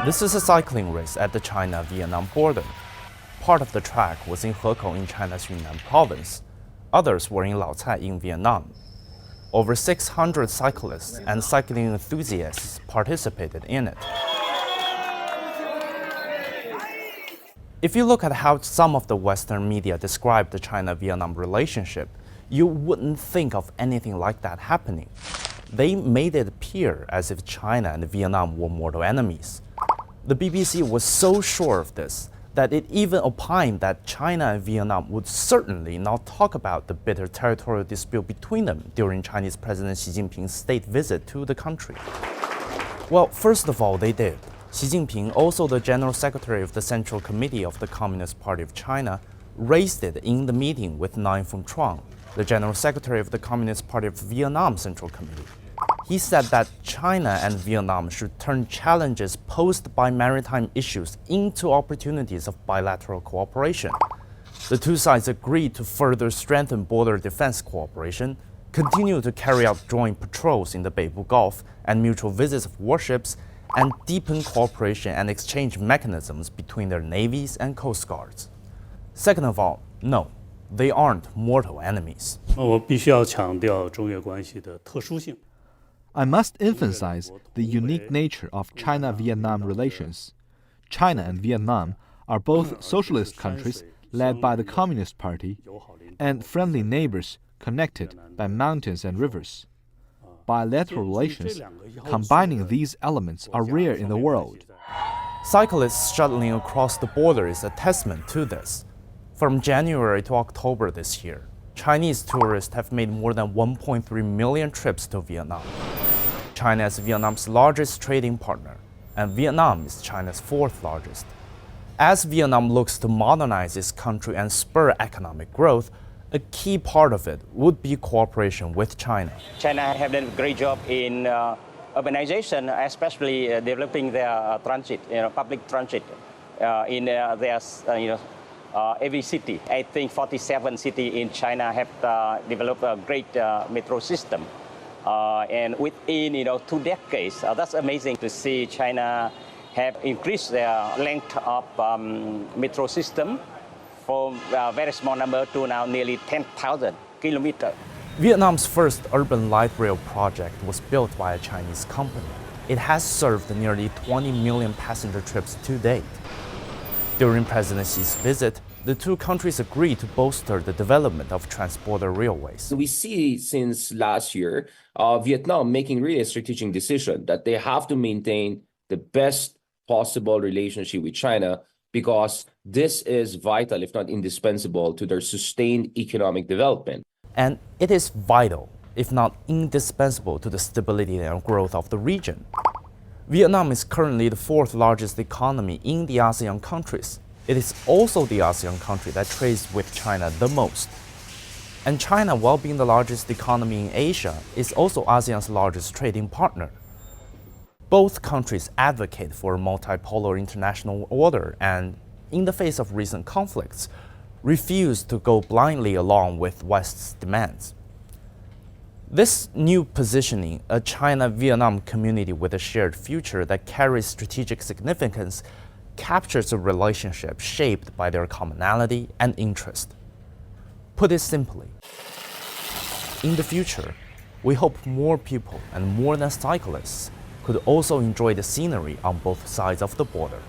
This is a cycling race at the China-Vietnam border. Part of the track was in Hekou in China's Yunnan province. Others were in Laocai in Vietnam. Over 600 cyclists and cycling enthusiasts participated in it. If you look at how some of the Western media describe the China-Vietnam relationship, you wouldn't think of anything like that happening. They made it appear as if China and Vietnam were mortal enemies. The BBC was so sure of this that it even opined that China and Vietnam would certainly not talk about the bitter territorial dispute between them during Chinese President Xi Jinping's state visit to the country. Well, first of all, they did. Xi Jinping, also the General Secretary of the Central Committee of the Communist Party of China, raised it in the meeting with Nguyen Phu Trong, the General Secretary of the Communist Party of Vietnam Central Committee. He said that China and Vietnam should turn challenges posed by maritime issues into opportunities of bilateral cooperation. The two sides agreed to further strengthen border defense cooperation, continue to carry out joint patrols in the Beibu Gulf and mutual visits of warships, and deepen cooperation and exchange mechanisms between their navies and coast guards. Second of all, no, they aren't mortal enemies. 我必须要强调中越关系的特殊性。 I must emphasize the unique nature of China-Vietnam relations. China and Vietnam are both socialist countries led by the Communist Party and friendly neighbors connected by mountains and rivers. Bilateral relations combining these elements are rare in the world. Cyclists shuttling across the border is a testament to this. From January to October this year, Chinese tourists have made more than 1.3 million trips to Vietnam. China is Vietnam's largest trading partner, and Vietnam is China's fourth largest. As Vietnam looks to modernize its country and spur economic growth, a key part of it would be cooperation with China. China have done a great job in urbanization, especially developing their transit, public transit in their, every city. I think 47 cities in China have developed a great metro system. And within 2 decades, that's amazing to see China have increased their length of metro system from a very small number to now nearly 10,000 kilometers. Vietnam's first urban light rail project was built by a Chinese company. It has served nearly 20 million passenger trips to date. During President Xi's visit, the two countries agreed to bolster the development of transborder railways. We see since last year, Vietnam making really a strategic decision that they have to maintain the best possible relationship with China because this is vital, if not indispensable, to their sustained economic development. And it is vital, if not indispensable, to the stability and growth of the region. Vietnam is currently the fourth largest economy in the ASEAN countries. It is also the ASEAN country that trades with China the most. And China, while being the largest economy in Asia, is also ASEAN's largest trading partner. Both countries advocate for a multipolar international order and, in the face of recent conflicts, refuse to go blindly along with West's demands. This new positioning, a China-Vietnam community with a shared future that carries strategic significance, captures a relationship shaped by their commonality and interest. Put it simply, in the future, we hope more people and more than cyclists could also enjoy the scenery on both sides of the border.